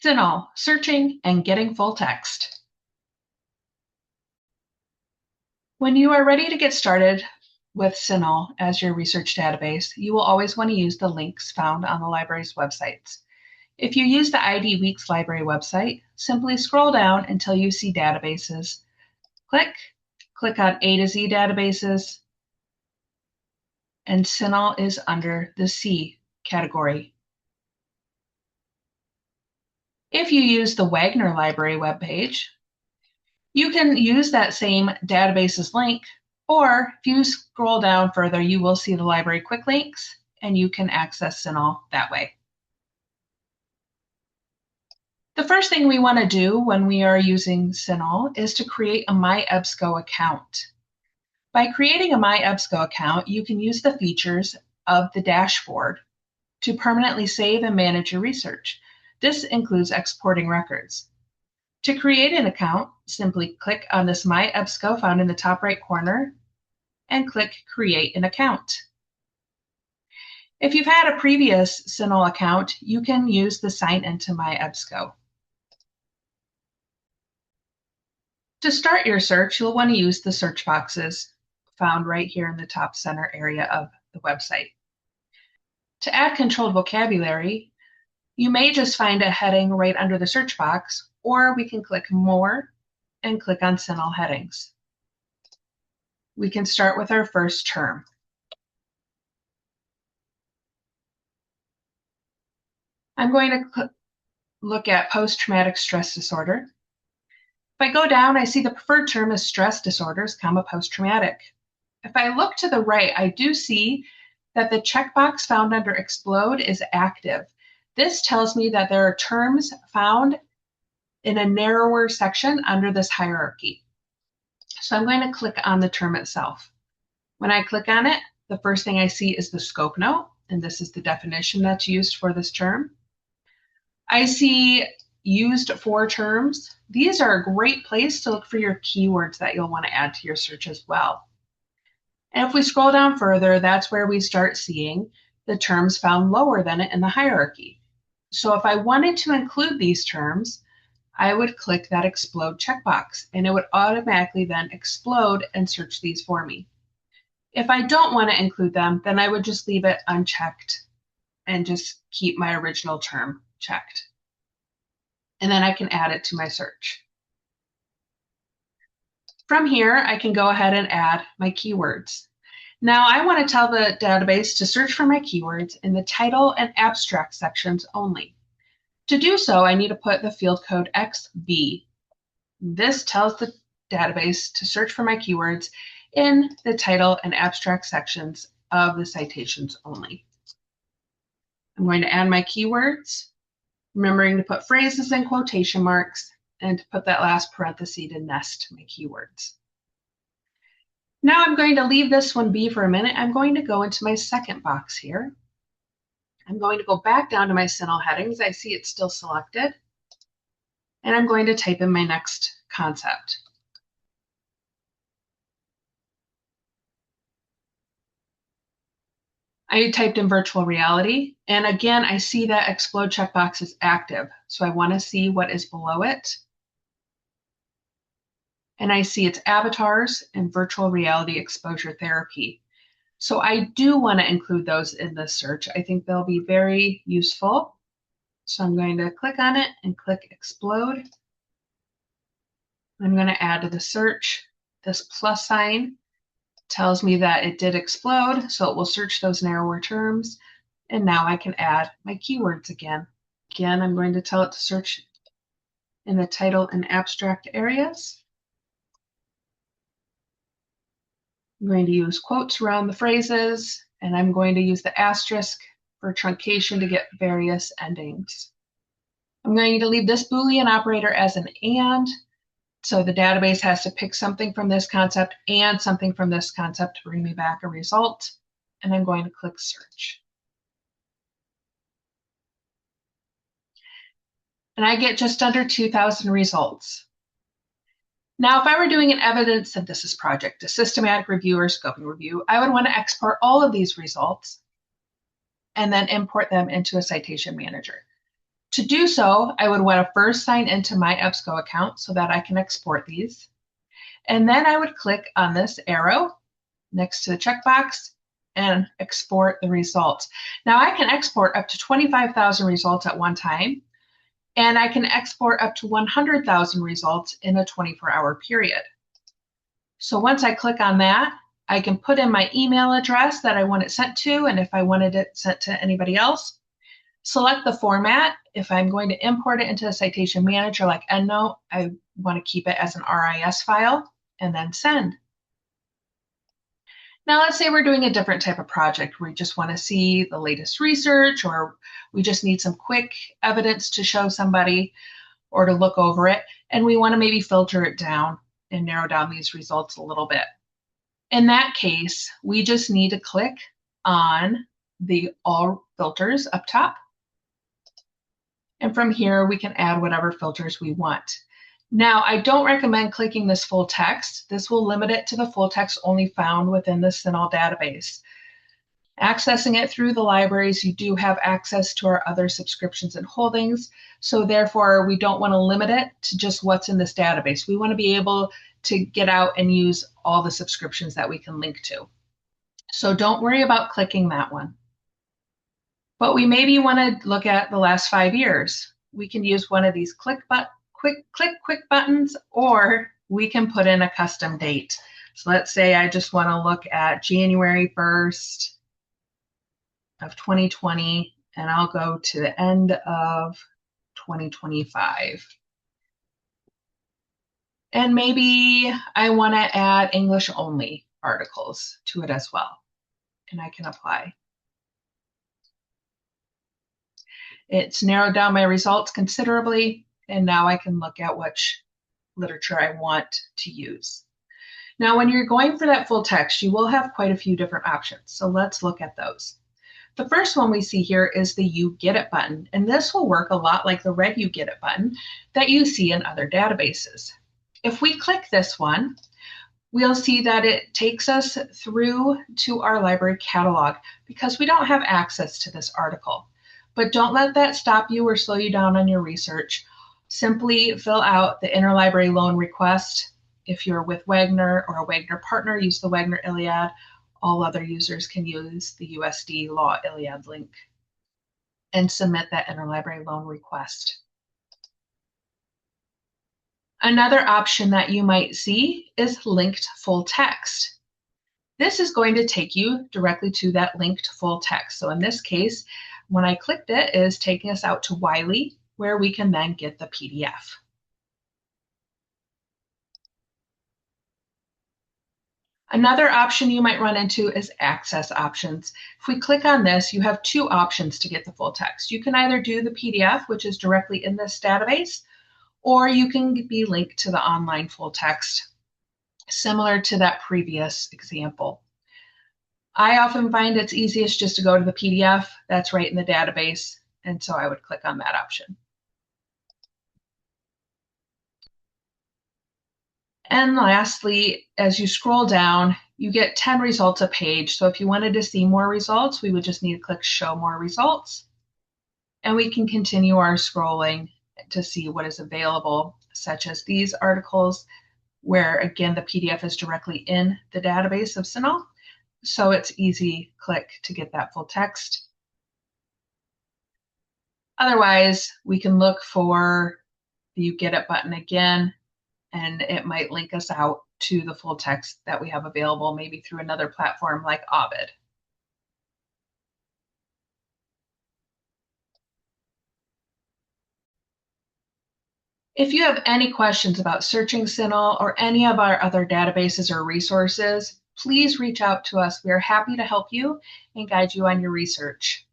CINAHL Searching and Getting Full Text. When you are ready to get started with CINAHL as your research database, you will always want to use the links found on the library's websites. If you use the ID Weeks library website, simply scroll down until you see databases. Click on A to Z databases, and CINAHL is under the C category. If you use the Wagner Library webpage, you can use that same databases link, or if you scroll down further, you will see the library quick links, and you can access CINAHL that way. The first thing we want to do when we are using CINAHL is to create a MyEBSCO account. By creating a MyEBSCO account, you can use the features of the dashboard to permanently save and manage your research. This includes exporting records. To create an account, simply click on this MyEBSCO found in the top right corner and click Create an Account. If you've had a previous CINAHL account, you can use the Sign into MyEBSCO. To start your search, you'll want to use the search boxes found right here in the top center area of the website. To add controlled vocabulary, you may just find a heading right under the search box, or we can click More and click on CINAHL headings. We can start with our first term. I'm going to look at post-traumatic stress disorder. If I go down, I see the preferred term is stress disorders, post-traumatic. If I look to the right, I do see that the checkbox found under Explode is active. This tells me that there are terms found in a narrower section under this hierarchy. So I'm going to click on the term itself. When I click on it, the first thing I see is the scope note, and this is the definition that's used for this term. I see used for terms. These are a great place to look for your keywords that you'll want to add to your search as well. And if we scroll down further, that's where we start seeing the terms found lower than it in the hierarchy. So if I wanted to include these terms, I would click that Explode checkbox, and it would automatically then explode and search these for me. If I don't want to include them, then I would just leave it unchecked and just keep my original term checked. And then I can add it to my search. From here, I can go ahead and add my keywords. Now I want to tell the database to search for my keywords in the title and abstract sections only. To do so, I need to put the field code XB. This tells the database to search for my keywords in the title and abstract sections of the citations only. I'm going to add my keywords, remembering to put phrases in quotation marks and to put that last parenthesis to nest my keywords. Now I'm going to leave this one be for a minute. I'm going to go into my second box here. I'm going to go back down to my CINAHL headings. I see it's still selected. And I'm going to type in my next concept. I typed in virtual reality. And again, I see that Explode checkbox is active. So I want to see what is below it. And I see it's avatars and virtual reality exposure therapy. So I do want to include those in this search. I think they'll be very useful. So I'm going to click on it and click Explode. I'm going to add to the search. This plus sign tells me that it did explode, so it will search those narrower terms. And now I can add my keywords again. Again, I'm going to tell it to search in the title and abstract areas. I'm going to use quotes around the phrases, and I'm going to use the asterisk for truncation to get various endings. I'm going to leave this Boolean operator as an and, so the database has to pick something from this concept and something from this concept to bring me back a result, and I'm going to click search. And I get just under 2,000 results. Now, if I were doing an evidence synthesis project, a systematic review or scoping review, I would want to export all of these results and then import them into a citation manager. To do so, I would want to first sign into my MyEBSCO account so that I can export these. And then I would click on this arrow next to the checkbox and export the results. Now I can export up to 25,000 results at one time, and I can export up to 100,000 results in a 24-hour period. So once I click on that, I can put in my email address that I want it sent to, and if I wanted it sent to anybody else, select the format. If I'm going to import it into a citation manager like EndNote, I want to keep it as an RIS file, and then send. Now let's say we're doing a different type of project. We just want to see the latest research, or we just need some quick evidence to show somebody or to look over it, and we want to maybe filter it down and narrow down these results a little bit. In that case, we just need to click on the All Filters up top. And from here, we can add whatever filters we want. Now, I don't recommend clicking this full text. This will limit it to the full text only found within the CINAHL database. Accessing it through the libraries, you do have access to our other subscriptions and holdings. So therefore, we don't want to limit it to just what's in this database. We want to be able to get out and use all the subscriptions that we can link to. So don't worry about clicking that one. But we maybe want to look at the last 5 years. We can use one of these quick buttons, or we can put in a custom date. So let's say I just want to look at January 1st of 2020, and I'll go to the end of 2025. And maybe I want to add English only articles to it as well, and I can apply. It's narrowed down my results considerably, and now I can look at which literature I want to use. Now, when you're going for that full text, you will have quite a few different options. So let's look at those. The first one we see here is the You Get It button, and this will work a lot like the red You Get It button that you see in other databases. If we click this one, we'll see that it takes us through to our library catalog because we don't have access to this article. But don't let that stop you or slow you down on your research. Simply fill out the interlibrary loan request. If you're with Wagner or a Wagner partner, use the Wagner ILLiad. All other users can use the USD Law ILLiad link and submit that interlibrary loan request. Another option that you might see is linked full text. This is going to take you directly to that linked full text. So in this case, when I clicked it, it is taking us out to Wiley, where we can then get the PDF. Another option you might run into is access options. If we click on this, you have two options to get the full text. You can either do the PDF, which is directly in this database, or you can be linked to the online full text, similar to that previous example. I often find it's easiest just to go to the PDF that's right in the database, and so I would click on that option. And lastly, as you scroll down, you get 10 results a page. So if you wanted to see more results, we would just need to click Show More Results. And we can continue our scrolling to see what is available, such as these articles, where again, the PDF is directly in the database of CINAHL. So it's easy click to get that full text. Otherwise, we can look for the You Get It button again, and it might link us out to the full text that we have available, maybe through another platform like Ovid. If you have any questions about searching CINAHL or any of our other databases or resources, please reach out to us. We are happy to help you and guide you on your research.